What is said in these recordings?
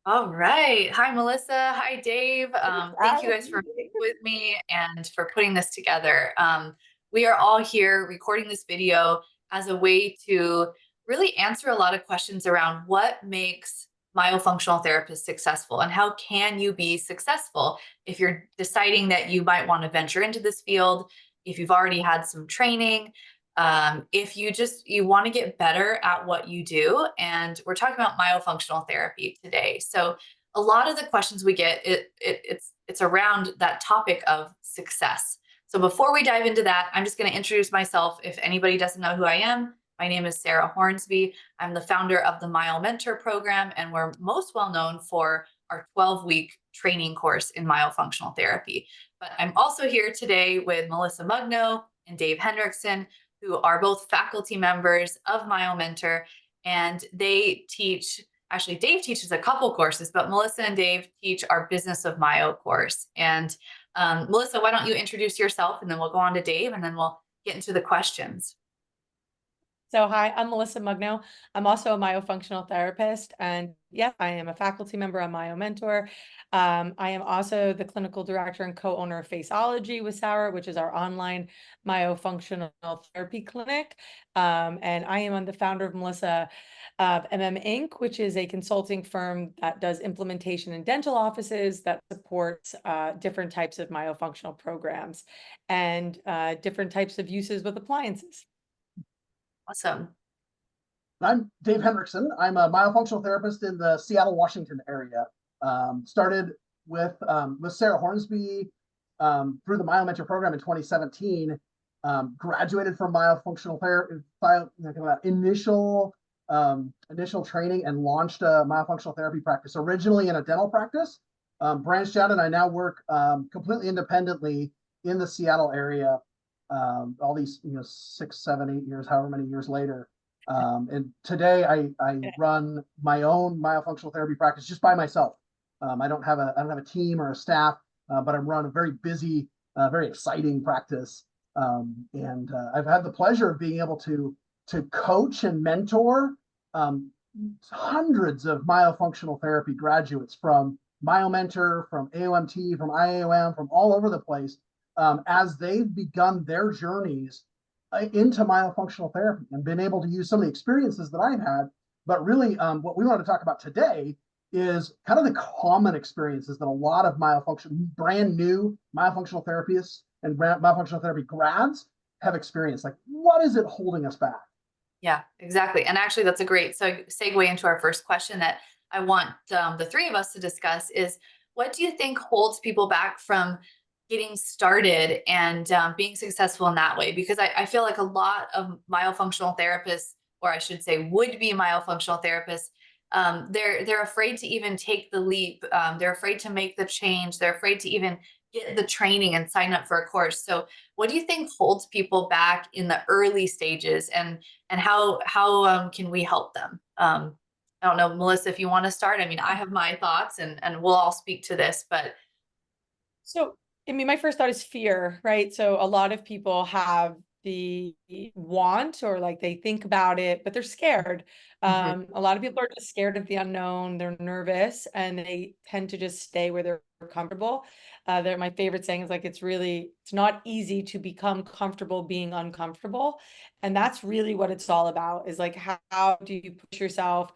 All right. Hi, Melissa. Hi, Dave. Thank you Hi. guys for being with me and for putting this together. We are all here recording this video as a way to really answer a lot of questions around what makes myofunctional therapists successful and how can you be successful if you're deciding that you might want to venture into this field, if you've already had some training, if you want to get better at what you do. And we're talking about myofunctional therapy today. So a lot of the questions we get, it's around that topic of success. So before we dive into that, I'm just going to introduce myself. If anybody doesn't know who I am, my name is Sarah Hornsby. I'm the founder of the MyoMentor program, and we're most well known for our 12-week training course in myofunctional therapy. But I'm also here today with Melissa Mugno and Dave Henrichsen, who are both faculty members of MyoMentor, and they teach, actually Dave teaches a couple courses, but Melissa and Dave teach our Business of Myo course. And Melissa, why don't you introduce yourself and then we'll go on to Dave and then we'll get into the questions. So, hi, I'm Melissa Mugno. I'm also a myofunctional therapist, and yes, I am a faculty member on MyoMentor. I am also the clinical director and co-owner of Faceology with Sarah, which is our online myofunctional therapy clinic. And I am the founder of Melissa MM Inc., which is a consulting firm that does implementation in dental offices that supports different types of myofunctional programs and different types of uses with appliances. Awesome. I'm Dave Henrichsen. I'm a myofunctional therapist in the Seattle, Washington area. Started with Sarah Hornsby through the MyoMentor program in 2017. Graduated from myofunctional therapy, initial training, and launched a myofunctional therapy practice. Originally in a dental practice, branched out, and I now work completely independently in the Seattle area. All these 6, 7, 8 years, however many years later. And today I run my own myofunctional therapy practice just by myself. I don't have a team or a staff, but I run a very busy, very exciting practice. And I've had the pleasure of being able to coach and mentor hundreds of myofunctional therapy graduates from MyoMentor, from AOMT, from IAOM, from all over the place, as they've begun their journeys into myofunctional therapy and been able to use some of the experiences that I've had. But really, what we want to talk about today is kind of the common experiences that a lot of brand new myofunctional therapists and myofunctional therapy grads have experienced. Like, what is it holding us back? Yeah, exactly. And actually, that's a great segue into our first question that I want the three of us to discuss is, what do you think holds people back from getting started and being successful in that way? Because I feel like a lot of myofunctional therapists, or I should say would-be myofunctional therapists, they're afraid to even take the leap. They're afraid to make the change. They're afraid to even get the training and sign up for a course. So what do you think holds people back in the early stages, and how can we help them? I don't know, Melissa, if you want to start. I mean, I have my thoughts and we'll all speak to this, but So, I mean, my first thought is fear, right? So a lot of people have the want, or like they think about it, but they're scared. A lot of people are just scared of the unknown. They're nervous and they tend to just stay where they're comfortable. My favorite saying is like, it's not easy to become comfortable being uncomfortable. And that's really what it's all about, is like, how do you push yourself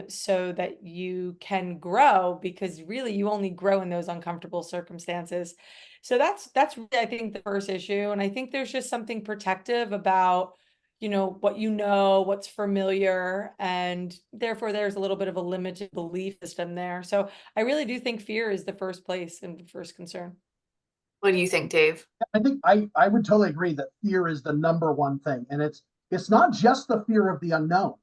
so that you can grow, because really you only grow in those uncomfortable circumstances. So that's really, I think, the first issue. And I think there's just something protective about, what's familiar, and therefore there's a little bit of a limited belief system there. So I really do think fear is the first place and the first concern. what do you think, Dave? I think I would totally agree that fear is the number one thing, and it's not just the fear of the unknown.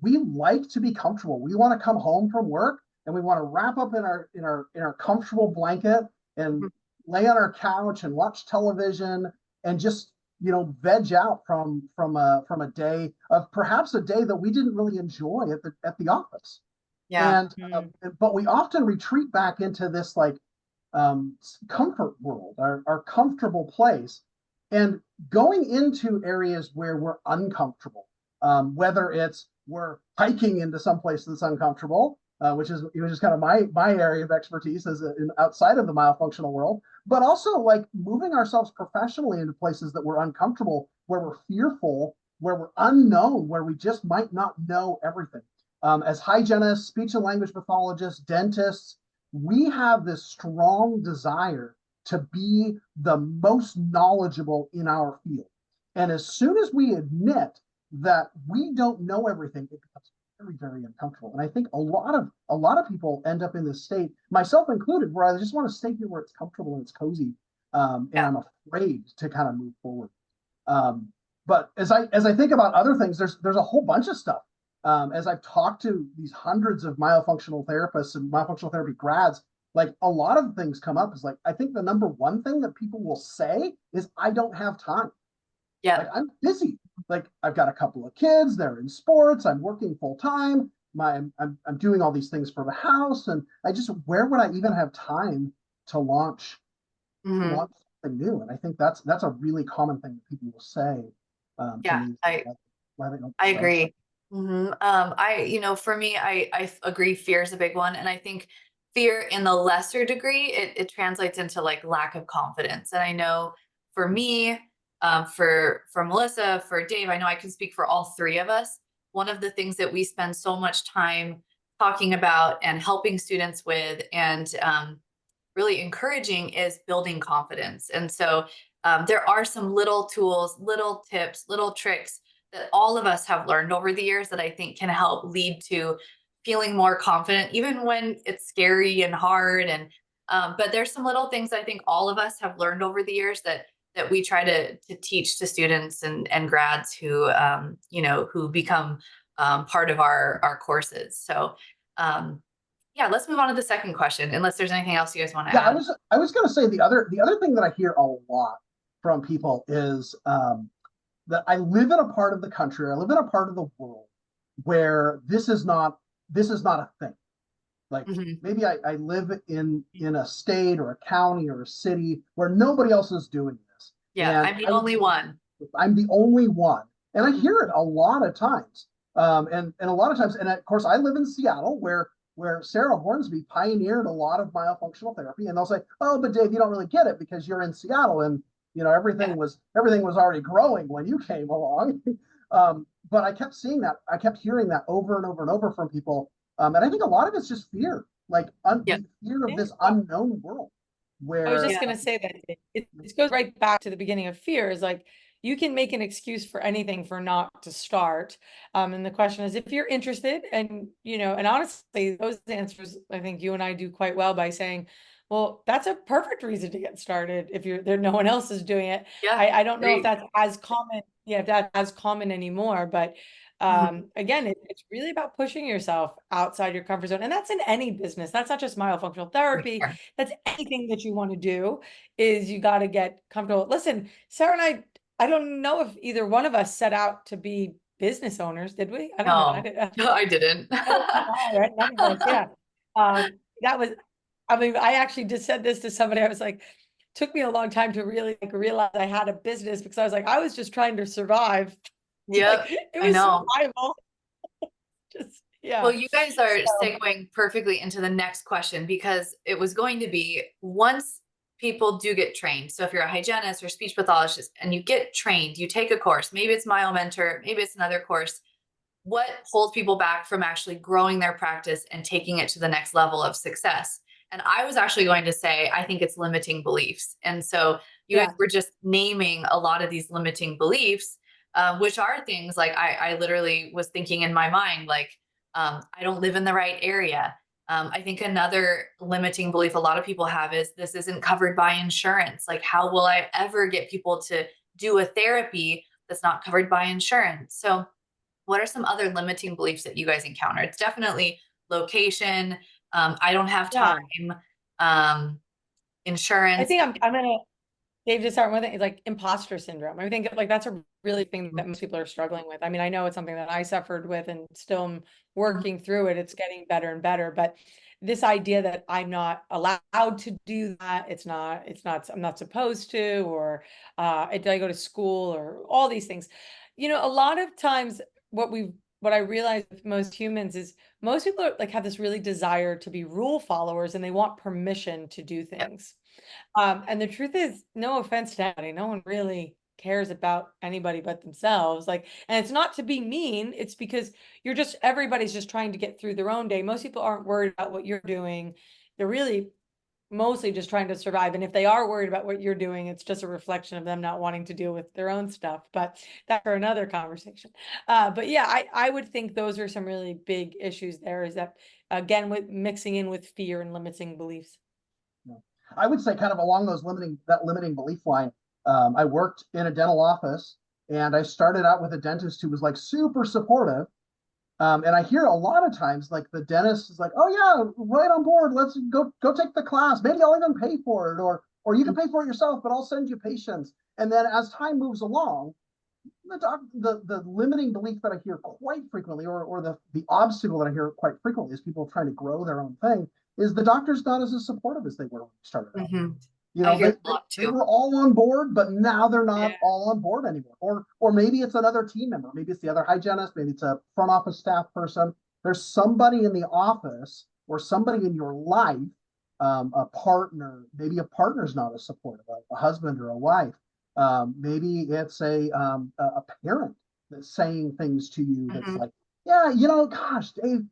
We like to be comfortable. We want to come home from work and we want to wrap up in our comfortable blanket and lay on our couch and watch television and just veg out from a day of perhaps a day that we didn't really enjoy at the office. Yeah. But we often retreat back into this comfort world, our comfortable place, and going into areas where we're uncomfortable, whether it's we're hiking into some place that's uncomfortable, which is kind of my area of expertise as outside of the myofunctional world, but also like moving ourselves professionally into places that we're uncomfortable, where we're fearful, where we're unknown, where we just might not know everything. As hygienists, speech and language pathologists, dentists, we have this strong desire to be the most knowledgeable in our field. And as soon as we admit that we don't know everything, it becomes very, very uncomfortable. And I think a lot of people end up in this state, myself included, where I just want to stay here where it's comfortable and it's cozy, and I'm afraid to kind of move forward. But as I think about other things, there's a whole bunch of stuff. As I've talked to these hundreds of myofunctional therapists and myofunctional therapy grads, like a lot of things come up is like, I think the number one thing that people will say is, I don't have time. Yeah. Like, I'm busy. Like, I've got a couple of kids, they're in sports, I'm working full time, I'm doing all these things for the house, and where would I even have time to launch something new? And I think that's a really common thing that people will say. Yeah, I agree. For me, I agree. Fear is a big one. And I think fear in the lesser degree, it translates into like lack of confidence. And I know for me, for Melissa, for Dave, I know I can speak for all three of us. One of the things that we spend so much time talking about and helping students with, and really encouraging, is building confidence. And so there are some little tools, little tips, little tricks that all of us have learned over the years that I think can help lead to feeling more confident, even when it's scary and hard. And but there's some little things I think all of us have learned over the years that we try to teach to students and grads who who become part of our courses. So yeah, let's move on to the second question, unless there's anything else you guys want to add. I was going to say the other thing that I hear a lot from people is that I live in a part of the country, I live in a part of the world where this is not a thing. Like maybe I live in a state or a county or a city where nobody else is doing this. Yeah, I'm the only one. I'm the only one. And I hear it a lot of times. And a lot of times, and of course I live in Seattle where Sarah Hornsby pioneered a lot of myofunctional therapy, and they'll say, "Oh, but Dave, you don't really get it because you're in Seattle, and everything was already growing when you came along." But I kept seeing that, I kept hearing that over and over and over from people, and I think a lot of it's just fear, like fear of this unknown world. Where I was just going to say that it goes right back to the beginning of fear. Is like, you can make an excuse for anything for not to start. And the question is, if you're interested, and, and honestly, those answers, I think you and I do quite well by saying, well, that's a perfect reason to get started if no one else is doing it. Yeah, I don't know if that's as common. Yeah, if that's as common anymore, but again, it's really about pushing yourself outside your comfort zone. And that's in any business. That's not just myofunctional therapy. Sure. That's anything that you want to do, is you got to get comfortable. Listen, Sarah and I don't know if either one of us set out to be business owners, did we? I don't know. No, I didn't. Right? None of us, yeah. That was, I actually just said this to somebody. I was like, took me a long time to really realize I had a business, because I was like, I was just trying to survive. Yeah, it was survival. Just, yeah. Well, you guys are segueing perfectly into the next question, because it was going to be, once people do get trained. So if you're a hygienist or speech pathologist and you get trained, you take a course, maybe it's MyoMentor, maybe it's another course, what holds people back from actually growing their practice and taking it to the next level of success? And I was actually going to say, I think it's limiting beliefs. And so you guys were just naming a lot of these limiting beliefs, which are things like, I literally was thinking in my mind, like, I don't live in the right area. I think another limiting belief a lot of people have is, this isn't covered by insurance. Like, how will I ever get people to do a therapy that's not covered by insurance? So what are some other limiting beliefs that you guys encounter? It's definitely location. I don't have time. Insurance. I think I'm going to, Dave, just start with it. It's like imposter syndrome. I think like that's a really thing that most people are struggling with. I mean, I know it's something that I suffered with and still am working through it. It's getting better and better, but this idea that I'm not allowed to do that, I'm not supposed to, or did I go to school, or all these things. A lot of times what we've what I realize with most humans is most people are, like, have this really desire to be rule followers, and they want permission to do things. And the truth is, no offense to anybody, no one really cares about anybody but themselves. Like, and it's not to be mean, it's because everybody's just trying to get through their own day. Most people aren't worried about what you're doing. They're really mostly just trying to survive. And if they are worried about what you're doing, it's just a reflection of them not wanting to deal with their own stuff. But that's for another conversation. But yeah, I would think those are some really big issues there, is that, again, with mixing in with fear and limiting beliefs. I would say kind of along those limiting belief line. I worked in a dental office, and I started out with a dentist who was like super supportive. And I hear a lot of times, like, the dentist is like, "Oh yeah, right on board. Let's go take the class. Maybe I'll even pay for it, or you can pay for it yourself, but I'll send you patients." And then as time moves along, the limiting belief that I hear quite frequently, or the obstacle that I hear quite frequently, is people trying to grow their own thing, is the doctor's not as supportive as they were when we started out. You know, they were all on board, but now they're not all on board anymore. Or maybe it's another team member. Maybe it's the other hygienist. Maybe it's a front office staff person. There's somebody in the office or somebody in your life, a partner. Maybe a partner's not as supportive, a husband or a wife. Maybe it's a parent that's saying things to you that's like, "Yeah, you know, gosh, Dave,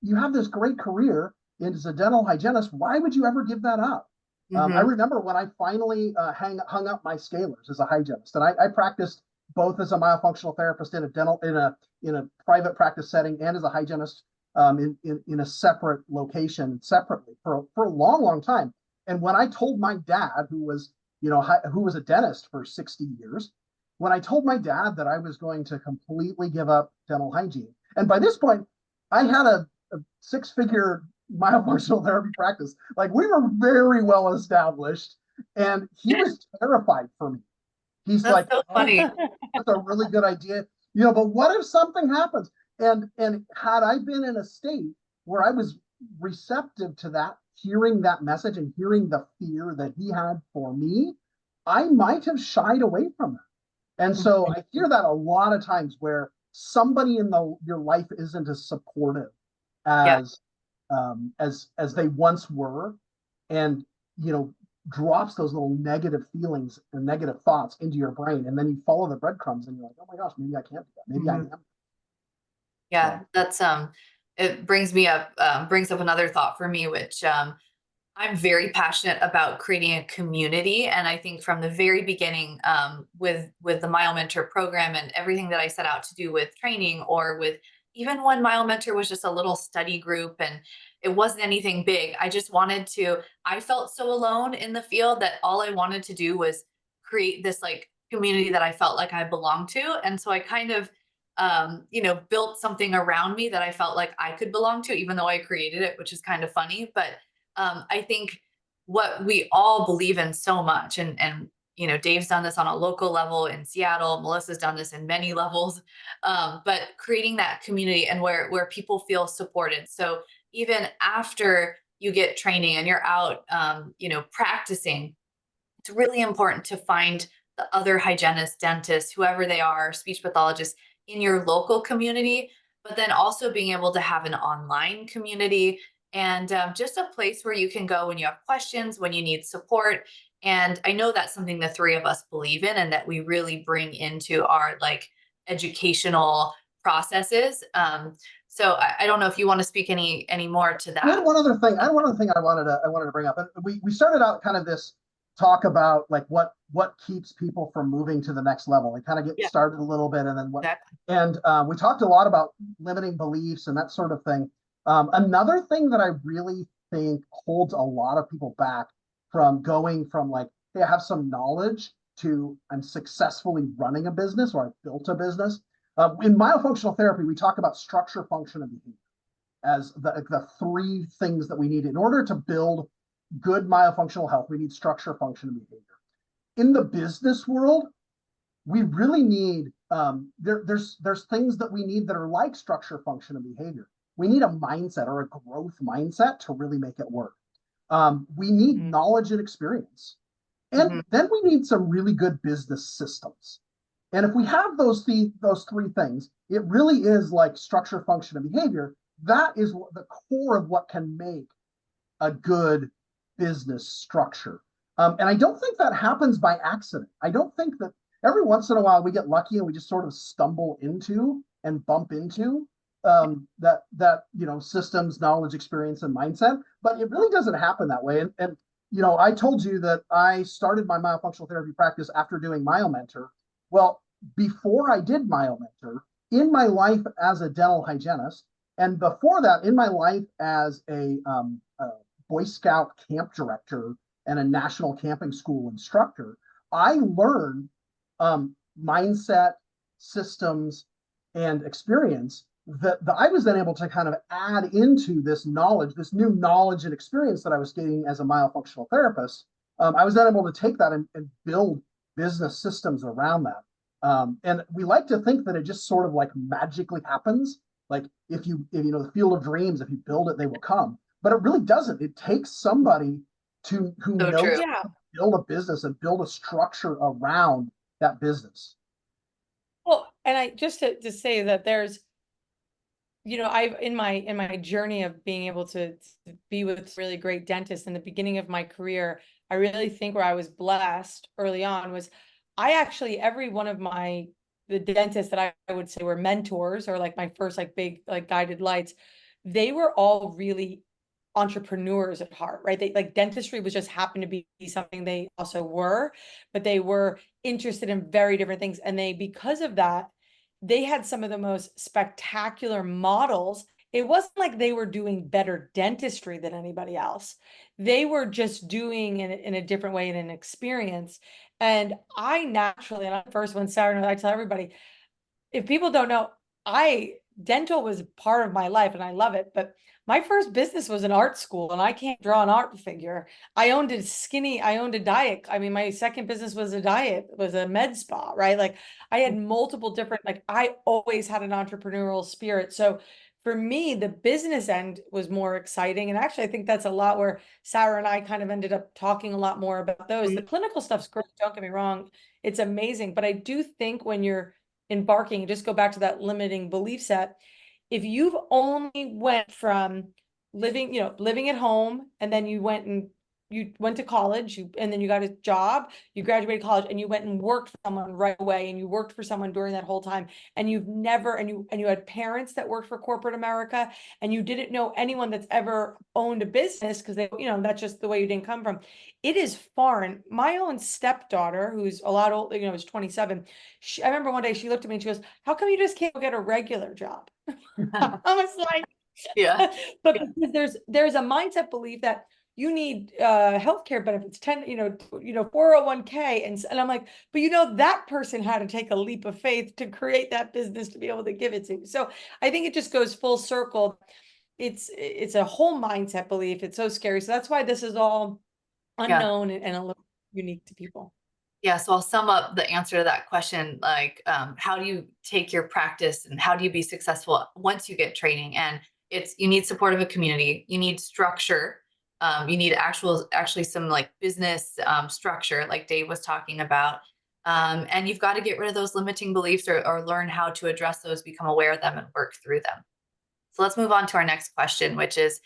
you have this great career as a dental hygienist. Why would you ever give that up?" I remember when I finally hung up my scalers as a hygienist, and I practiced both as a myofunctional therapist in a private practice setting, and as a hygienist in a separate location separately for a long time. And when I told my dad, who was a dentist for 60 years, when I told my dad that I was going to completely give up dental hygiene, and by this point I had a six-figure myofunctional therapy practice. Like, we were very well established, and he was terrified for me. He's That's like, so funny. "That's a really good idea, but what if something happens?" And had I been in a state where I was receptive to that, hearing that message and hearing the fear that he had for me, I might have shied away from it. And so I hear that a lot of times, where somebody in your life isn't as supportive as they once were, and drops those little negative feelings and negative thoughts into your brain, and then you follow the breadcrumbs, and you're like, "Oh my gosh, maybe I can't do that. Maybe I am." Yeah, that's it brings up another thought for me, which I'm very passionate about creating a community. And I think from the very beginning, with the MyoMentor program and everything that I set out to do with training, or with even when MyoMentor was just a little study group and it wasn't anything big, I felt so alone in the field that all I wanted to do was create this like community that I felt like I belonged to. And so I kind of, built something around me that I felt like I could belong to, even though I created it, which is kind of funny. But I think what we all believe in so much, and Dave's done this on a local level in Seattle, Melissa's done this in many levels, but creating that community and where people feel supported. So even after you get training and you're out, practicing, it's really important to find the other hygienists, dentists, whoever they are, speech pathologists in your local community, but then also being able to have an online community, and just a place where you can go when you have questions, when you need support. And I know that's something the three of us believe in, and that we really bring into our like educational processes. So I don't know if you want to speak any more to that. I had one other thing. I wanted to bring up. And we started out kind of this talk about like what keeps people from moving to the next level. We kind of get started a little bit, and then and we talked a lot about limiting beliefs and that sort of thing. Another thing that I really think holds a lot of people back from going from like, "Hey, I have some knowledge," to "I'm successfully running a business," or "I've built a business." In myofunctional therapy, we talk about structure, function, and behavior as the three things that we need in order to build good myofunctional health. We need structure, function, and behavior. In the business world, we really need there's things that we need that are like structure, function, and behavior. We need a mindset, or a growth mindset, to really make it work. We need knowledge and experience, and then we need some really good business systems. And if we have those three things, it really is like structure, function, and behavior. That is the core of what can make a good business structure. And I don't think that happens by accident. I don't think that every once in a while we get lucky and we just sort of stumble into and bump into that systems, knowledge, experience, and mindset. But it really doesn't happen that way. And I told you that I started my myofunctional therapy practice after doing MyoMentor. Well, before I did MyoMentor, in my life as a dental hygienist, and before that, in my life as a Boy Scout camp director and a national camping school instructor, I learned mindset, systems, and experience that I was then able to kind of add into this knowledge, this new knowledge and experience that I was gaining as a myofunctional therapist. I was then able to take that and build business systems around that. And we like to think that it just sort of like magically happens. Like if the field of dreams, if you build it, they will come. But it really doesn't. It takes somebody who knows how to build a business and build a structure around that business. Well, and I just to say that there's, I've in my journey of being able to be with really great dentists in the beginning of my career, I really think where I was blessed early on was every one of the dentists that I would say were mentors, or like my first like big like guided lights, they were all really entrepreneurs at heart, right? They like dentistry was just happened to be something they also were, but they were interested in very different things. And because of that, they had some of the most spectacular models. It wasn't like they were doing better dentistry than anybody else. They were just doing it in a different way, in an experience. And I naturally, and I'm the first one, Sarah, and I tell everybody, if people don't know, dental was part of my life and I love it, but my first business was an art school and I can't draw an art figure. I owned a diet. I mean, my second business was a med spa, right? Like I had multiple different, like I always had an entrepreneurial spirit. So for me, the business end was more exciting. And actually, I think that's a lot where Sarah and I kind of ended up talking a lot more about those. The clinical stuff's great, don't get me wrong. It's amazing. But I do think when you're embarking, just go back to that limiting belief set. If you've only went from living at home, and then you went to college, and then you got a job, you graduated college, and you went and worked for someone right away, and you worked for someone during that whole time, and you had parents that worked for corporate America, and you didn't know anyone that's ever owned a business because that's just the way you didn't come from. It is foreign. My own stepdaughter, who's a lot older, is 27. I remember one day she looked at me and she goes, "How come you just can't get a regular job?" I was like, Yeah. But because there's a mindset belief that you need healthcare benefits, 401k, and I'm like, but that person had to take a leap of faith to create that business to be able to give it to you. So I think it just goes full circle. It's a whole mindset belief. It's so scary. So that's why this is all unknown and a little unique to people. Yeah, so I'll sum up the answer to that question, like how do you take your practice and how do you be successful once you get training? And you need support of a community, you need structure, you need actually some like business structure, like Dave was talking about, and you've got to get rid of those limiting beliefs or learn how to address those, become aware of them, and work through them. So let's move on to our next question, which is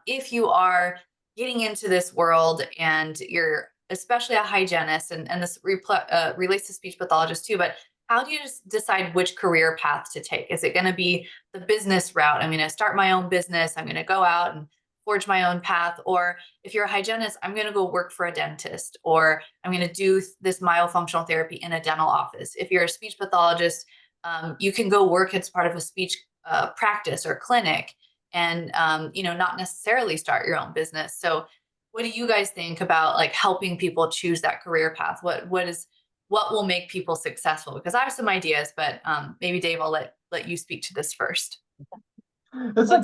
if you are getting into this world and you're especially a hygienist, and this relates to speech pathologists too, but how do you just decide which career path to take? Is it going to be the business route? I'm going to start my own business. I'm going to go out and forge my own path. Or if you're a hygienist, I'm going to go work for a dentist, or I'm going to do this myofunctional therapy in a dental office. If you're a speech pathologist, you can go work as part of a speech practice or clinic, and not necessarily start your own business. So what do you guys think about like helping people choose that career path? What will make people successful? Because I have some ideas, but maybe Dave, I'll let you speak to this first. It's a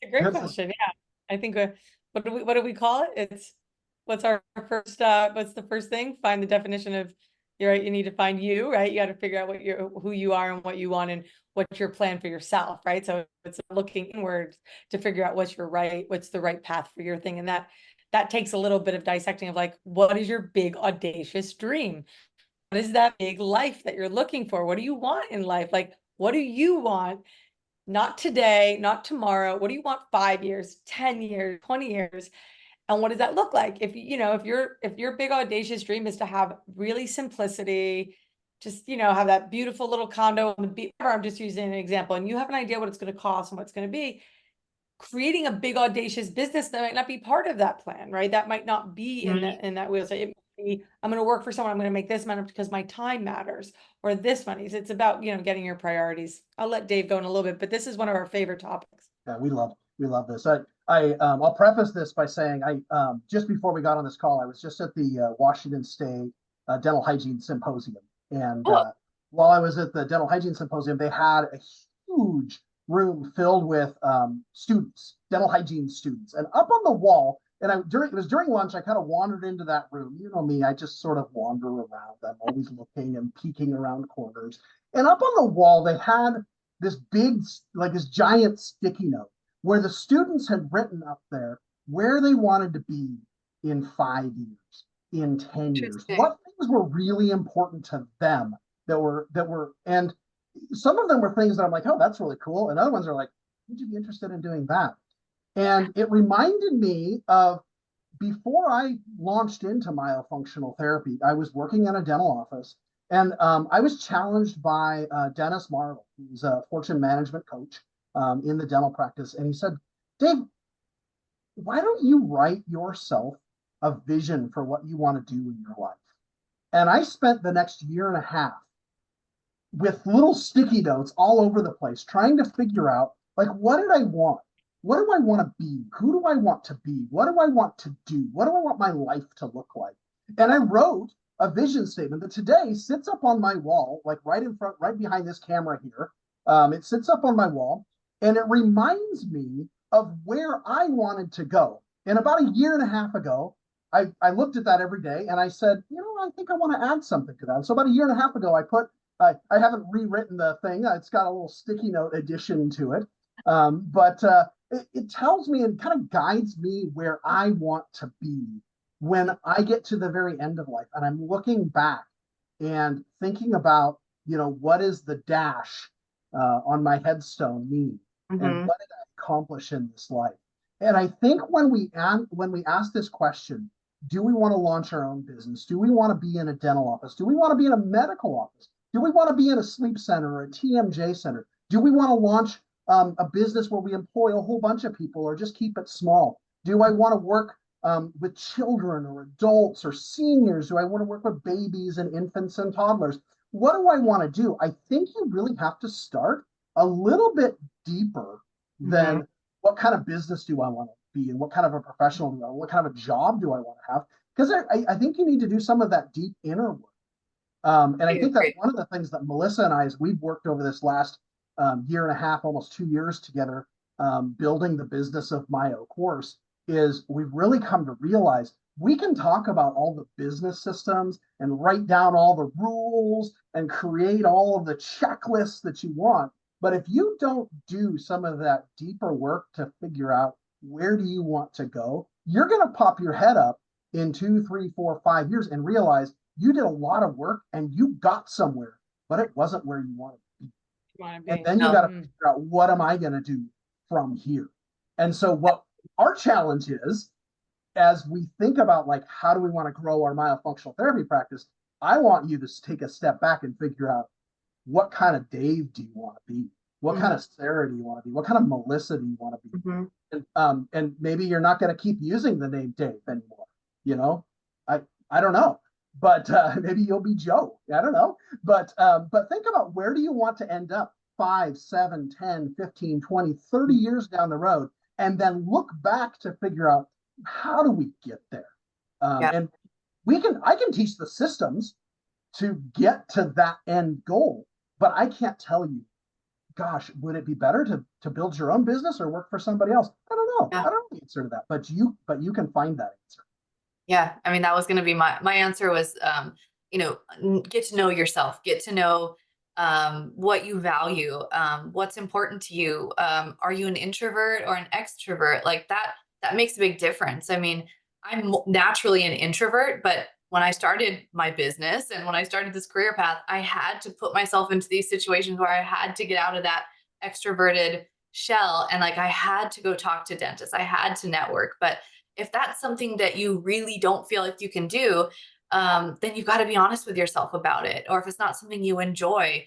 great question. Yeah, I think what do we call it? What's the first thing? Find the definition of, you're right. You need to find you, right? You got to figure out who you are and what you want and what's your plan for yourself, right? So it's looking inward to figure out what's the right path for your thing. And that takes a little bit of dissecting of like, what is your big audacious dream? is that big life that you're looking for? What do you want in life? Like, what do you want? Not today, not tomorrow. What do you want 5 years, 10 years, 20 years? And what does that look like? If if your big audacious dream is to have really simplicity, just, have that beautiful little condo on the beach, I'm just using an example, and you have an idea what it's going to cost and what it's going to be, creating a big audacious business that might not be part of that plan, right? That might not be in that wheel. So it might be, I'm going to work for someone, I'm going to make this money because my time matters, or this money. So it's about, getting your priorities. I'll let Dave go in a little bit, but this is one of our favorite topics. Yeah, we love this. I'll preface this by saying just before we got on this call, I was just at the Washington State Dental Hygiene Symposium, and while I was at the Dental Hygiene Symposium, they had a huge room filled with students, dental hygiene students, and up on the wall. And it was during lunch. I kind of wandered into that room. You know me, I just sort of wander around. I'm always looking and peeking around corners. And up on the wall, they had this big, like this giant sticky note where the students had written up there where they wanted to be in 5 years, in 10 years, what things were really important to them and some of them were things that I'm like, oh, that's really cool. And other ones are like, would you be interested in doing that? And it reminded me of before I launched into myofunctional therapy, I was working in a dental office, and I was challenged by Dennis Marvel, who's a fortune management coach in the dental practice. And he said, Dave, why don't you write yourself a vision for what you want to do in your life? And I spent the next year and a half with little sticky notes all over the place, trying to figure out, like, what did I want? What do I want to be? Who do I want to be? What do I want to do? What do I want my life to look like? And I wrote a vision statement that today sits up on my wall, like right in front, right behind this camera here. It sits up on my wall, and it reminds me of where I wanted to go. And about a year and a half ago, I looked at that every day and I said, I think I want to add something to that. And so about a year and a half ago, I haven't rewritten the thing. It's got a little sticky note addition to it. But it tells me and kind of guides me where I want to be when I get to the very end of life. And I'm looking back and thinking about, what is the dash on my headstone mean? And what did I accomplish in this life? And I think when we ask this question, do we want to launch our own business? Do we want to be in a dental office? Do we want to be in a medical office? Do we want to be in a sleep center or a TMJ center? Do we want to launch a business where we employ a whole bunch of people or just keep it small? Do I want to work with children or adults or seniors? Do I want to work with babies and infants and toddlers? What do I want to do? I think you really have to start a little bit deeper than what kind of business do I want to be and what kind of a professional do I want, what kind of a job do I want to have? Because I think you need to do some of that deep inner work. And I think that's one of the things that Melissa and I, as we've worked over this last year and a half, almost 2 years together, building the business of Myo Course, is we've really come to realize we can talk about all the business systems and write down all the rules and create all of the checklists that you want. But if you don't do some of that deeper work to figure out where do you want to go, you're going to pop your head up in 2, 3, 4, 5 years and realize you did a lot of work and you got somewhere, but it wasn't where you wanted to be. And then you got to figure out, what am I going to do from here? And so what our challenge is, as we think about, like, how do we want to grow our myofunctional therapy practice, I want you to take a step back and figure out, what kind of Dave do you want to be? What kind of Sarah do you want to be? What kind of Melissa do you want to be? And maybe you're not going to keep using the name Dave anymore. I don't know. But maybe you'll be Joe. I don't know. But think about, where do you want to end up 5, 7, 10, 15, 20, 30 years down the road, and then look back to figure out, how do we get there? And I can teach the systems to get to that end goal, but I can't tell you, gosh, would it be better to build your own business or work for somebody else? I don't know. I don't know the answer to that, but you can find that answer. Yeah, I mean, that was going to be my answer was, get to know yourself, get to know what you value, what's important to you. Are you an introvert or an extrovert? Like that makes a big difference. I mean, I'm naturally an introvert, but when I started my business and when I started this career path, I had to put myself into these situations where I had to get out of that extroverted shell, and like I had to go talk to dentists, I had to network. But if that's something that you really don't feel like you can do, then you've got to be honest with yourself about it. Or if it's not something you enjoy,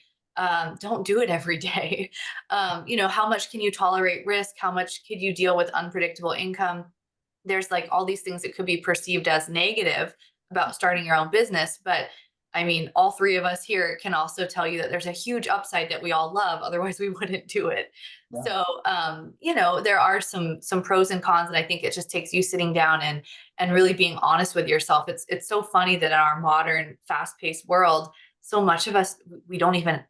don't do it every day. How much can you tolerate risk? How much could you deal with unpredictable income? There's like all these things that could be perceived as negative about starting your own business. But I mean, all three of us here can also tell you that there's a huge upside that we all love. Otherwise, we wouldn't do it. Yeah. So, there are some pros and cons, and I think it just takes you sitting down and really being honest with yourself. It's so funny that in our modern, fast-paced world, so much of us, we don't even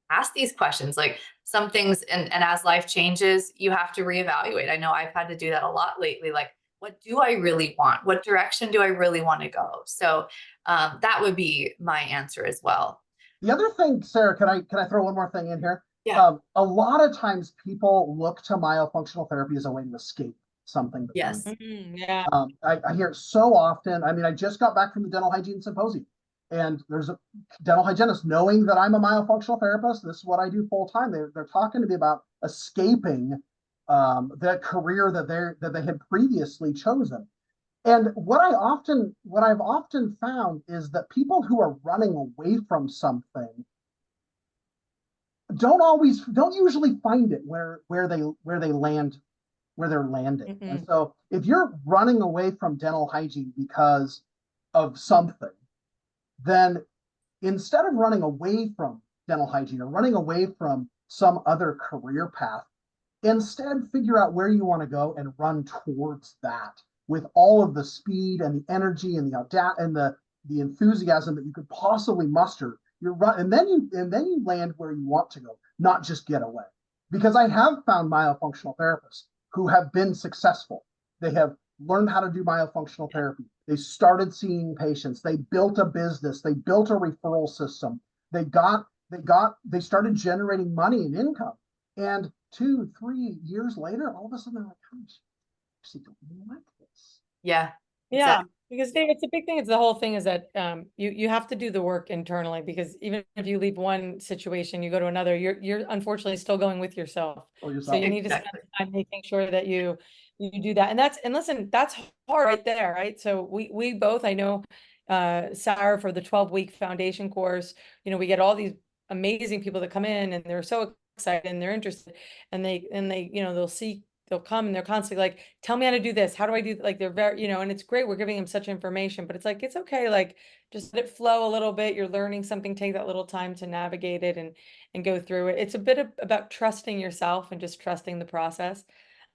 ask these questions. Like some things, and as life changes, you have to reevaluate. I know I've had to do that a lot lately. Like, what do I really want? What direction do I really want to go? So that would be my answer as well. The other thing, Sarah, can I throw one more thing in here? Yeah. A lot of times people look to myofunctional therapy as a way to escape something. Yes. Yeah. I hear it so often. I mean, I just got back from the dental hygiene symposium, and there's a dental hygienist, knowing that I'm a myofunctional therapist, this is what I do full time. They're talking to me about escaping that career that they had previously chosen. And what I've often found is that people who are running away from something don't usually find it where they're landing. Mm-mm. And so if you're running away from dental hygiene because of something, then instead of running away from dental hygiene or running away from some other career path, instead figure out where you want to go and run towards that with all of the speed and the energy and the enthusiasm that you could possibly muster. And then you land where you want to go, not just get away. Because I have found myofunctional therapists who have been successful. They have learned how to do myofunctional therapy. They started seeing patients. They built a business. They built a referral system. They started generating money and income. And 2-3 years later, all of a sudden they're like, gosh, I actually don't like this. Yeah. Yeah, Exactly. because Dave, it's a big thing. It's the whole thing is that you have to do the work internally, because even if you leave one situation, you go to another, you're unfortunately still going with yourself. So you need to spend time making sure that you do that. And listen, that's hard right there, right? So we both, I know, Sarah, for the 12-week foundation course, we get all these amazing people that come in and they're so excited and they're interested, and they they'll come and they're constantly like, tell me how to do this. How do I do, like, they're very, and it's great. We're giving them such information, but it's like, it's okay. Like, just let it flow a little bit. You're learning something, take that little time to navigate it and go through it. It's a bit about trusting yourself and just trusting the process.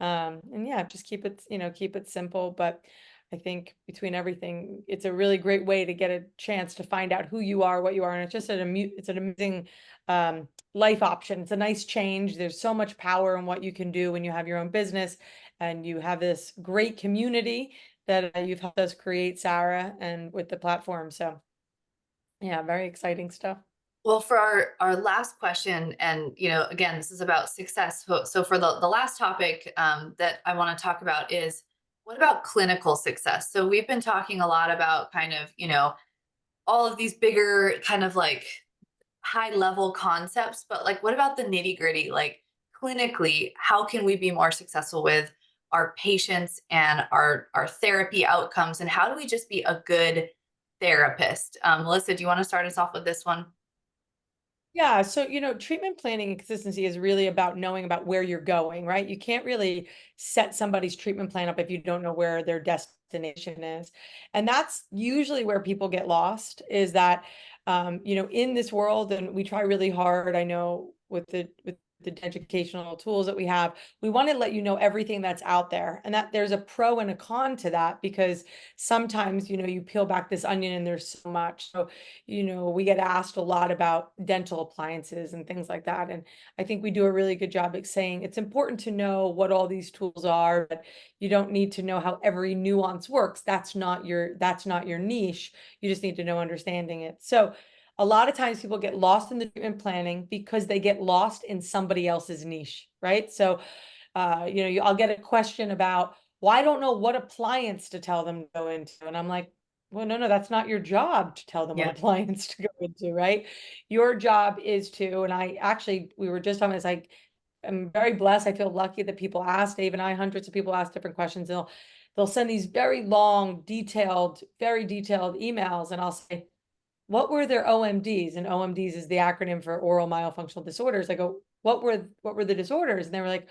And yeah, just keep it simple. But I think between everything, it's a really great way to get a chance to find out who you are, what you are. And it's just it's an amazing life option. It's a nice change. There's so much power in what you can do when you have your own business and you have this great community that you've helped us create, Sarah, and with the platform. So yeah, very exciting stuff. Well, for our last question, and again, this is about success. So for the last topic that I want to talk about is, what about clinical success? So we've been talking a lot about kind of, all of these bigger kind of like high level concepts, but like, what about the nitty gritty? Like clinically, how can we be more successful with our patients and our therapy outcomes? And how do we just be a good therapist? Melissa, do you want to start us off with this one? Yeah, so treatment planning and consistency is really about knowing about where you're going, right? You can't really set somebody's treatment plan up if you don't know where their destination is. And that's usually where people get lost, is that in this world, and we try really hard, I know, with the educational tools that we have, we want to let you know everything that's out there, and that there's a pro and a con to that, because sometimes you peel back this onion and there's so much. So we get asked a lot about dental appliances and things like that, and I think we do a really good job at saying it's important to know what all these tools are, but you don't need to know how every nuance works. That's not your niche. You just need to know understanding it. So a lot of times people get lost in the treatment planning because they get lost in somebody else's niche, right? So, I'll get a question about, well, I don't know what appliance to tell them to go into. And I'm like, well, no, that's not your job to tell them what Yeah. appliance to go into, right? Your job is to, and we were just on this, I'm very blessed. I feel lucky that people ask, Dave and I, hundreds of people ask different questions. They'll send these very long, very detailed emails, and I'll say, what were their OMDs? And OMDs is the acronym for oral myofunctional disorders. I go, what were the disorders? And they were like,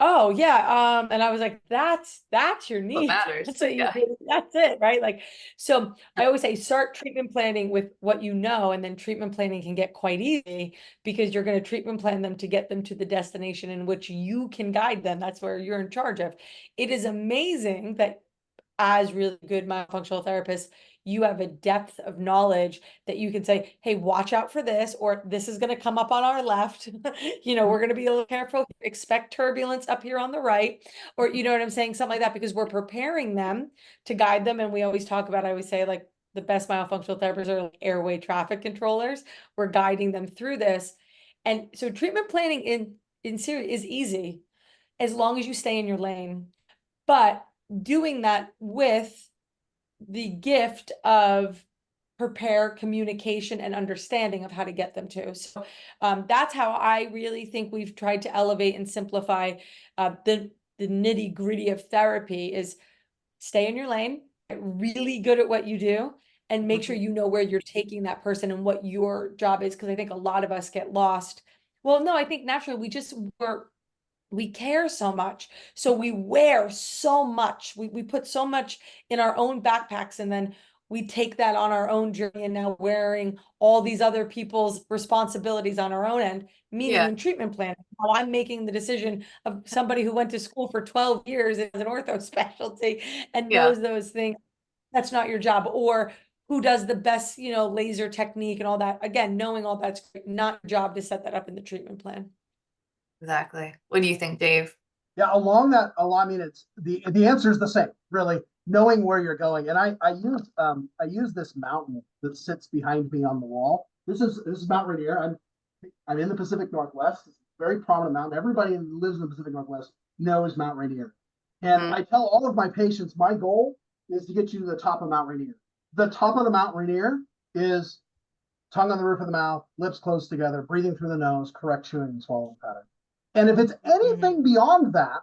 oh yeah, and I was like, that's your What need. matters. That's what you Yeah. that's it, right? Like, so I always say start treatment planning with what you know, and then treatment planning can get quite easy because you're going to treatment plan them to get them to the destination in which you can guide them. That's where you're in charge of. It is amazing that as really good myofunctional therapists, you have a depth of knowledge that you can say, hey, watch out for this, or this is going to come up on our left. We're going to be a little careful, expect turbulence up here on the right, or you know what I'm saying? Something like that, because we're preparing them to guide them. And we always talk about, I always say, like, the best myofunctional therapists are like airway traffic controllers. We're guiding them through this. And so treatment planning in series is easy as long as you stay in your lane. But doing that with the gift of prepare communication and understanding of how to get them to. So that's how I really think we've tried to elevate and simplify the nitty gritty of therapy is stay in your lane, get really good at what you do, and make sure you know where you're taking that person and what your job is. Because I think a lot of us get lost. Well, no, I think naturally we care so much. So we wear so much. We put so much in our own backpacks, and then we take that on our own journey and now wearing all these other people's responsibilities on our own end, meaning Yeah. in treatment planning. How I'm making the decision of somebody who went to school for 12 years as an ortho specialty and Yeah. knows those things. That's not your job. Or who does the best, laser technique and all that. Again, knowing all that's great, not your job to set that up in the treatment plan. Exactly. What do you think, Dave? Yeah, I mean, it's the answer is the same, really, knowing where you're going. And I use this mountain that sits behind me on the wall. This is Mount Rainier. I'm in the Pacific Northwest. It's a very prominent mountain. Everybody who lives in the Pacific Northwest knows Mount Rainier. And I tell all of my patients, my goal is to get you to the top of Mount Rainier. The top of the Mount Rainier is tongue on the roof of the mouth, lips closed together, breathing through the nose, correct chewing and swallowing pattern. And if it's anything beyond that,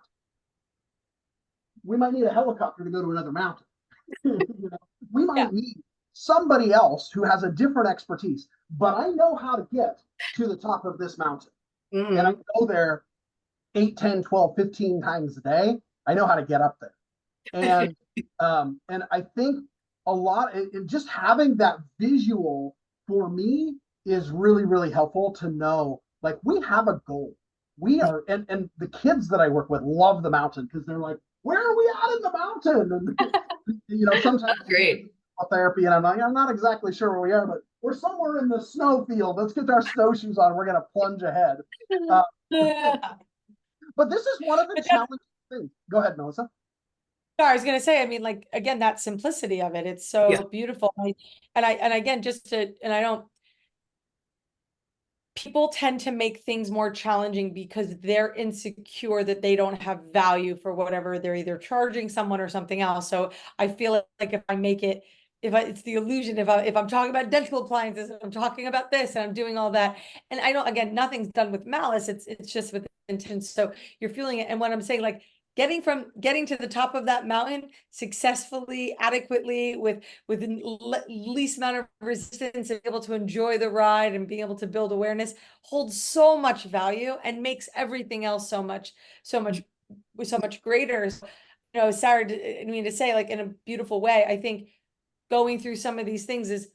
we might need a helicopter to go to another mountain. We might need somebody else who has a different expertise, but I know how to get to the top of this mountain. And I go there 8, 10, 12, 15 times a day. I know how to get up there. And I think a lot, and just having that visual for me is really, really helpful to know, like, we have a goal. We are, and the kids that I work with love the mountain because they're like, where are we at in the mountain? And sometimes Great. Therapy, and I'm like, I'm not exactly sure where we are, but we're somewhere in the snow field. Let's get our snowshoes on. We're gonna plunge ahead. But this is one of the challenging things. Go ahead, Melissa. No, I was going to say, I mean, like, again, that simplicity of it, it's so beautiful. And again, people tend to make things more challenging because they're insecure that they don't have value for whatever they're either charging someone or something else. So I feel like if I make it, it's the illusion, if I'm talking about dental appliances, I'm talking about this and I'm doing all that. And I don't, again, nothing's done with malice. It's just with intent. So you're feeling it. And what I'm saying, like, getting to the top of that mountain successfully, adequately, with the least amount of resistance, and able to enjoy the ride and being able to build awareness holds so much value and makes everything else so much greater. Sarah, I mean to say, like, in a beautiful way, I think going through some of these things is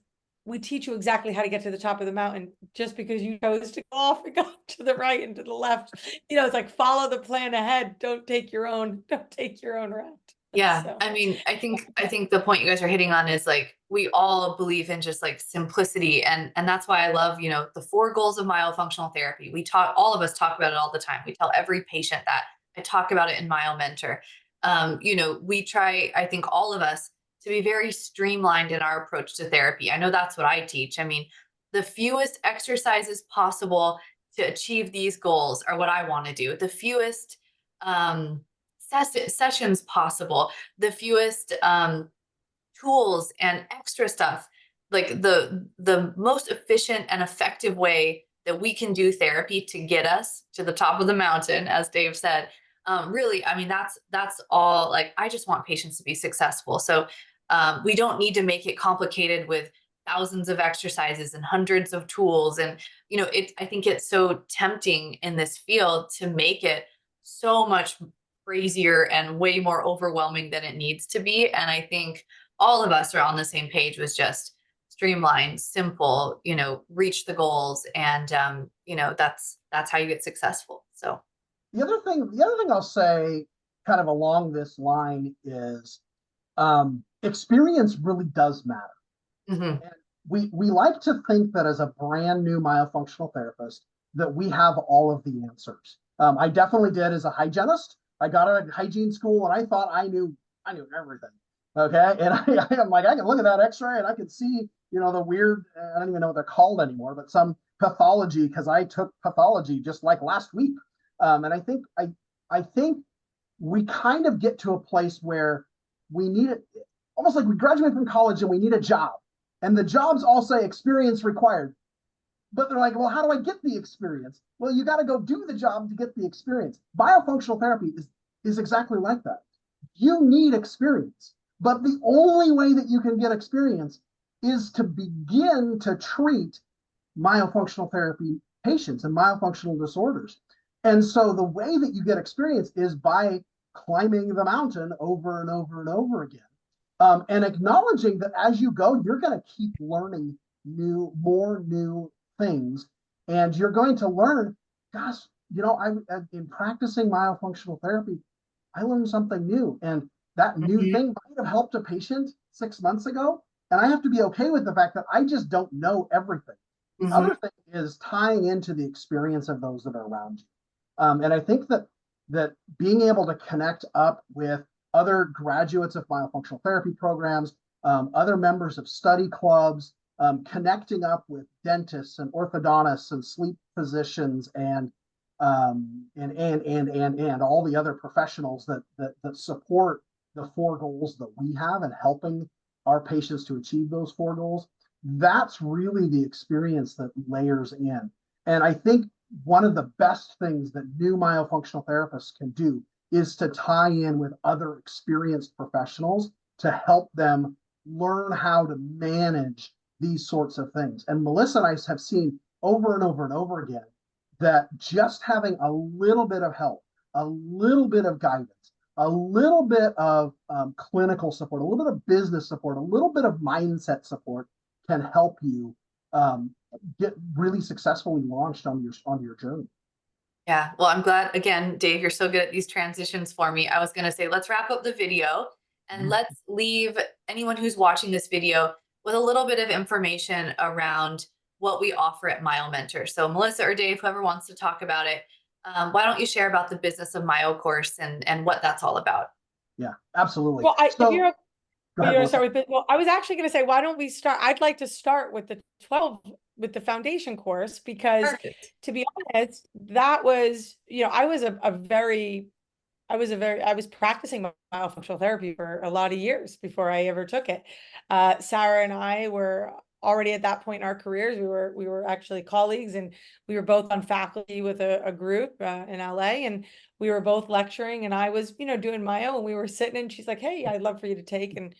we teach you exactly how to get to the top of the mountain. Just because you chose to go off and go to the right and to the left, it's like, follow the plan ahead. Don't take your own route. Yeah. So. I mean, I think the point you guys are hitting on is, like, we all believe in just, like, simplicity. And that's why I love, the 4 goals of myofunctional therapy. All of us talk about it all the time. We tell every patient that. I talk about it in MyoMentor. We try, I think, all of us to be very streamlined in our approach to therapy. I know that's what I teach. I mean, the fewest exercises possible to achieve these goals are what I want to do. The fewest sessions possible, the fewest tools and extra stuff. Like the most efficient and effective way that we can do therapy to get us to the top of the mountain, as Dave said, really, I mean, that's all. Like, I just want patients to be successful. So we don't need to make it complicated with thousands of exercises and hundreds of tools. And, I think it's so tempting in this field to make it so much crazier and way more overwhelming than it needs to be. And I think all of us are on the same page with just streamline, simple, reach the goals. And, that's how you get successful. So the other thing I'll say kind of along this line is experience really does matter. mm-hmm. And we like to think that as a brand new myofunctional therapist that we have all of the answers. I definitely did as a hygienist. I got out of hygiene school and I thought I knew everything. Okay. And I'm like, I can look at that x-ray and I can see, the weird, I don't even know what they're called anymore, but some pathology, because I took pathology just like last week. And I think we kind of get to a place where we need it, almost like we graduate from college and we need a job. And the jobs all say experience required. But they're like, well, how do I get the experience? Well, you got to go do the job to get the experience. Biofunctional therapy is exactly like that. You need experience. But the only way that you can get experience is to begin to treat myofunctional therapy patients and myofunctional disorders. And so the way that you get experience is by climbing the mountain over and over and over again. And acknowledging that as you go, you're going to keep learning more new things. And you're going to learn, gosh, in practicing myofunctional therapy, I learned something new. And that new thing might have helped a patient 6 months ago. And I have to be okay with the fact that I just don't know everything. The other thing is tying into the experience of those that are around you. And I think that being able to connect up with other graduates of myofunctional therapy programs, other members of study clubs, connecting up with dentists and orthodontists and sleep physicians and all the other professionals that support the 4 goals that we have and helping our patients to achieve those 4 goals. That's really the experience that layers in. And I think one of the best things that new myofunctional therapists can do is to tie in with other experienced professionals to help them learn how to manage these sorts of things. And Melissa and I have seen over and over and over again that just having a little bit of help, a little bit of guidance, a little bit of clinical support, a little bit of business support, a little bit of mindset support can help you get really successfully launched on your journey. Yeah, well, I'm glad, again, Dave, you're so good at these transitions for me. I was going to say, let's wrap up the video and let's leave anyone who's watching this video with a little bit of information around what we offer at MyoMentor. So Melissa or Dave, whoever wants to talk about it, why don't you share about the business of Myo Course and what that's all about? Yeah, absolutely. Well, if you're I was actually going to say, why don't we start? I'd like to start with the foundation course, because Perfect. to be honest, that was, I was practicing myofunctional therapy for a lot of years before I ever took it. Sarah and I were already at that point in our careers. We were actually colleagues, and we were both on faculty with a group in LA, and we were both lecturing, and I was, doing myo, and we were sitting, and she's like, "Hey, I'd love for you to take." And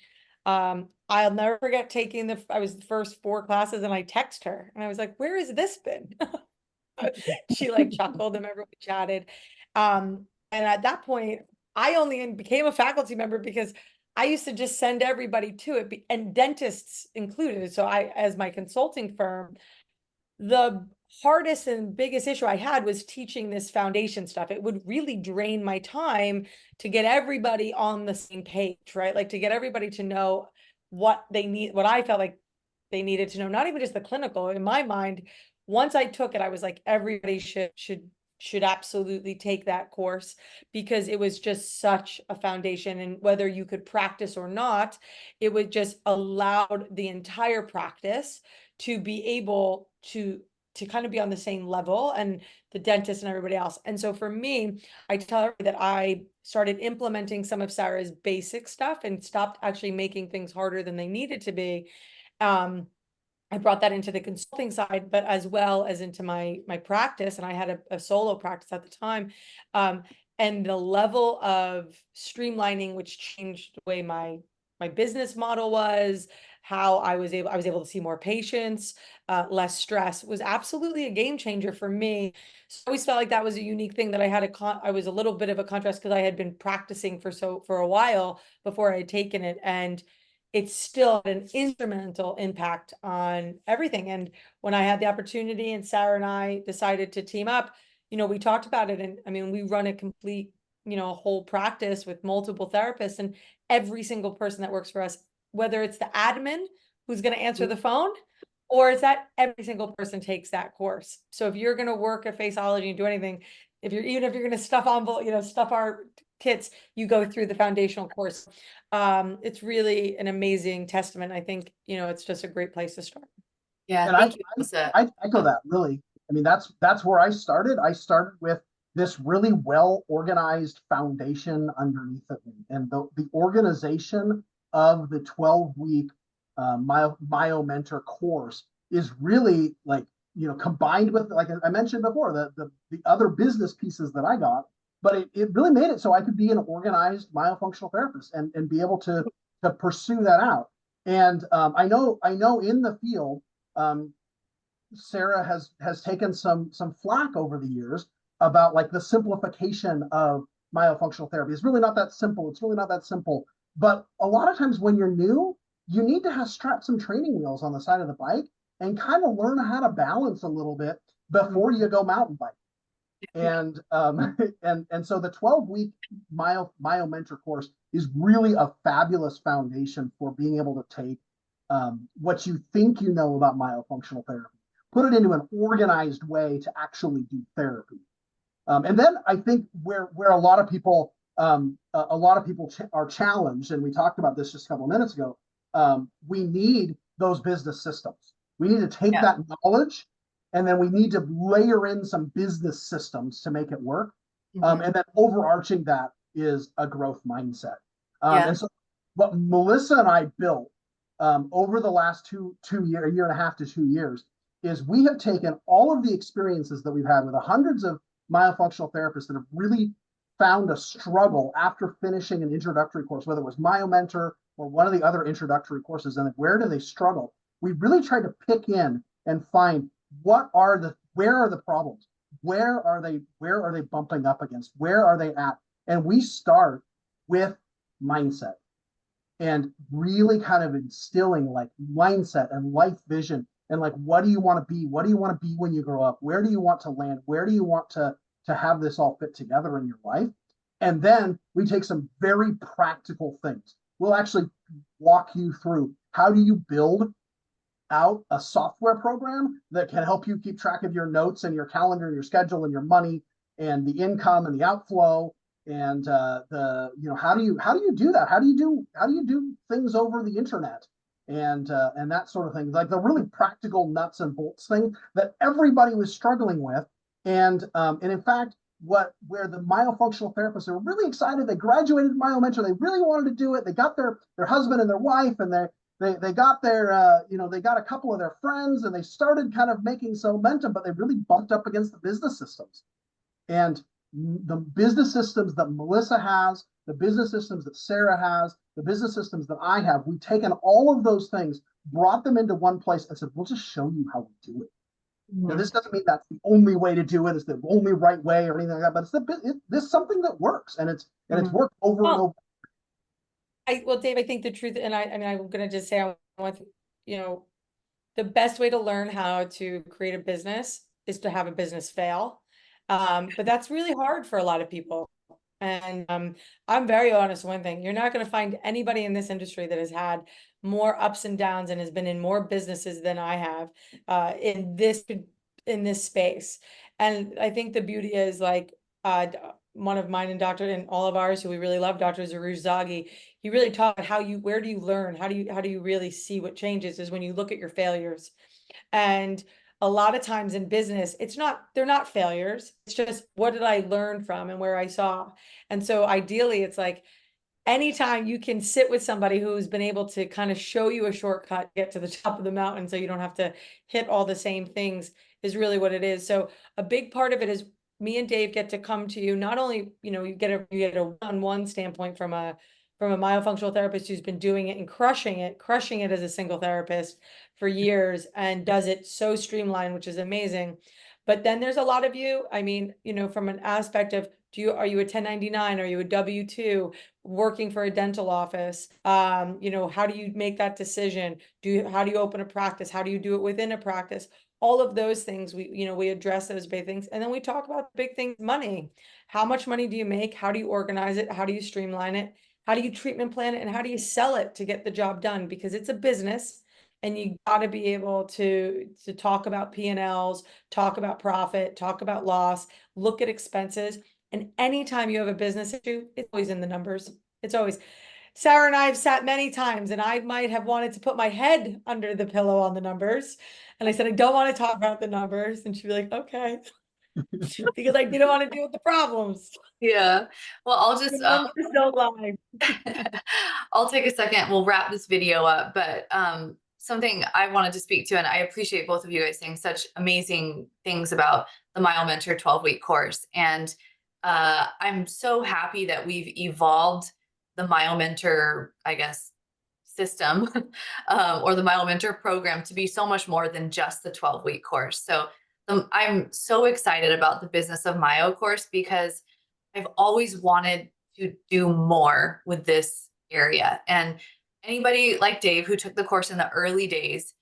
I'll never forget taking I was the first 4 classes, and I text her and I was like, "Where has this been?" She like chuckled, and everyone chatted. And at that point, I only became a faculty member because I used to just send everybody to it, and dentists included. So as my consulting firm, the hardest and biggest issue I had was teaching this foundation stuff. It would really drain my time to get everybody on the same page, right? Like to get everybody to know what they need, what I felt like they needed to know, not even just the clinical. In my mind, once I took it, I was like, everybody should absolutely take that course, because it was just such a foundation. And whether you could practice or not, it would just allowed the entire practice to be able to to kind of be on the same level, and the dentist and everybody else. And so for me, I tell her that I started implementing some of Sarah's basic stuff and stopped actually making things harder than they needed to be. I brought that into the consulting side, but as well as into my practice. And I had a solo practice at the time. And the level of streamlining, which changed the way my business model was, how I was able to see more patients, less stress, was absolutely a game changer for me. So I always felt like that was a unique thing that I had I was a little bit of a contrast because I had been practicing for a while before I had taken it, and it's still an instrumental impact on everything. And when I had the opportunity and Sarah and I decided to team up, we talked about it. And I mean, we run a complete, whole practice with multiple therapists, and every single person that works for us, whether it's the admin who's going to answer the phone, or it's that every single person takes that course. So if you're going to work at Faceology and do anything, even if you're going to stuff our kits, you go through the foundational course. It's really an amazing testament. I think, it's just a great place to start. Yeah, And thank you, Melissa. I echo that, really. I mean, that's where I started. I started with this really well-organized foundation underneath of me. And the organization of the 12-week MyoMentor course is really, like, combined with, like I mentioned before, the other business pieces that I got, but it really made it so I could be an organized myofunctional therapist and be able to pursue that out. And I know in the field, Sarah has taken some flack over the years about, like, the simplification of myofunctional therapy. It's really not that simple. It's really not that simple. But a lot of times when you're new, you need to strap some training wheels on the side of the bike and kind of learn how to balance a little bit before you go mountain biking. And so the 12-week MyoMentor course is really a fabulous foundation for being able to take what you think you know about myofunctional therapy, put it into an organized way to actually do therapy. And then I think where a lot of people are challenged, and we talked about this just a couple of minutes ago, we need those business systems. We need to take that knowledge, and then we need to layer in some business systems to make it work. And then overarching that is a growth mindset. And so what Melissa and I built over the last a year and a half to 2 years, is we have taken all of the experiences that we've had with the hundreds of myofunctional therapists that have really found a struggle after finishing an introductory course, whether it was MyoMentor or one of the other introductory courses, and where do they struggle? We really tried to pick in and find where are the problems? Where are they bumping up against? Where are they at? And we start with mindset and really kind of instilling, like, mindset and life vision. And, like, what do you want to be? What do you want to be when you grow up? Where do you want to land? Where do you want to have this all fit together in your life? And then we take some very practical things. We'll actually walk you through, how do you build out a software program that can help you keep track of your notes and your calendar and your schedule and your money and the income and the outflow, and how do you do that? How do you do things over the internet? And that sort of thing, like the really practical nuts and bolts thing that everybody was struggling with. And in fact, where the myofunctional therapists are really excited, they graduated MyoMentor, they really wanted to do it. They got their husband and their wife, and they got their they got a couple of their friends, and they started kind of making some momentum, but they really bumped up against the business systems. And the business systems that Melissa has, the business systems that Sarah has, the business systems that I have, we've taken all of those things, brought them into one place, and said, we'll just show you how we do it. Now, this doesn't mean that's the only way to do it, it's the only right way or anything like that, but this is something that works, and it's worked over and over. Well, Dave, I think the truth, and I'm going to just say, I want, the best way to learn how to create a business is to have a business fail. But that's really hard for a lot of people. And I'm very honest, one thing, you're not going to find anybody in this industry that has had more ups and downs and has been in more businesses than I have in this space. And I think the beauty is, like, one of mine and all of ours who we really love, Dr. Zarouj Zaghi, he really taught where do you learn? How do you really see what changes is when you look at your failures. And a lot of times in business, they're not failures. It's just, what did I learn from and where I saw? And so ideally, it's like, anytime you can sit with somebody who's been able to kind of show you a shortcut, get to the top of the mountain so you don't have to hit all the same things, is really what it is. So a big part of it is me and Dave get to come to you. Not only, you get a one-on-one standpoint from a myofunctional therapist who's been doing it and crushing it as a single therapist for years and does it so streamlined, which is amazing. But then there's a lot of you, I mean, from an aspect of, are you a 1099? Are you a W-2 working for a dental office? How do you make that decision? How do you open a practice? How do you do it within a practice? All of those things, we address those big things. And then we talk about the big things, money. How much money do you make? How do you organize it? How do you streamline it? How do you treatment plan it? And how do you sell it to get the job done? Because it's a business and you got to be able to talk about P&Ls, talk about profit, talk about loss, look at expenses. And anytime you have a business issue, it's always in the numbers. It's always. Sarah and I have sat many times and I might have wanted to put my head under the pillow on the numbers. And I said, I don't want to talk about the numbers. And she'd be like, okay. Because I didn't want to deal with the problems. Yeah. Well, I'll just, The numbers don't lie. I'll take a second. We'll wrap this video up, but something I wanted to speak to, and I appreciate both of you guys saying such amazing things about the MyoMentor 12-week course. And I'm so happy that we've evolved the MyoMentor, I guess, system or the MyoMentor program to be so much more than just the 12-week course. So I'm so excited about the Business of Myo course because I've always wanted to do more with this area. And anybody like Dave who took the course in the early days,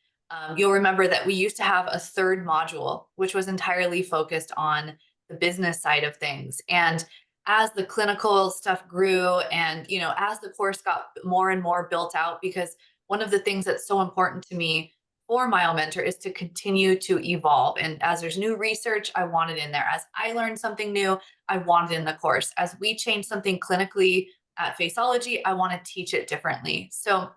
you'll remember that we used to have a third module, which was entirely focused on the business side of things. And as the clinical stuff grew and, as the course got more and more built out, because one of the things that's so important to me for MyoMentor is to continue to evolve. And as there's new research, I want it in there. As I learn something new, I want it in the course. As we change something clinically at Faceology, I want to teach it differently. So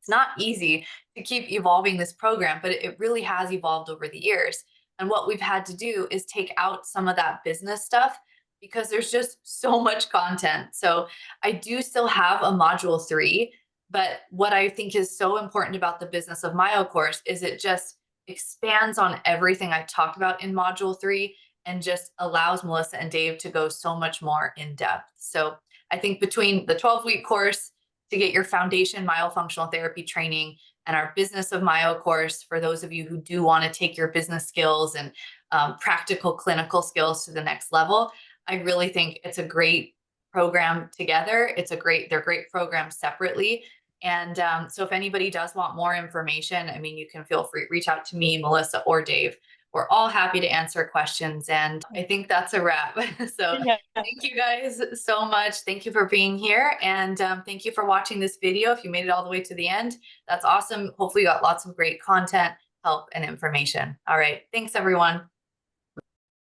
it's not easy to keep evolving this program, but it really has evolved over the years. And what we've had to do is take out some of that business stuff because there's just so much content. So I do still have a module 3, but what I think is so important about the Business of Myo course is it just expands on everything I talked about in module 3 and just allows Melissa and Dave to go so much more in depth. So I think between the 12-week course to get your foundation myofunctional therapy training and our Business of Myo course for those of you who do want to take your business skills and practical clinical skills to the next level, I really think it's a great program together. They're great programs separately. And so if anybody does want more information, I mean, you can feel free to reach out to me, Melissa, or Dave. We're all happy to answer questions. And I think that's a wrap. So thank you guys so much. Thank you for being here. And thank you for watching this video. If you made it all the way to the end, that's awesome. Hopefully you got lots of great content, help, and information. All right. Thanks, everyone.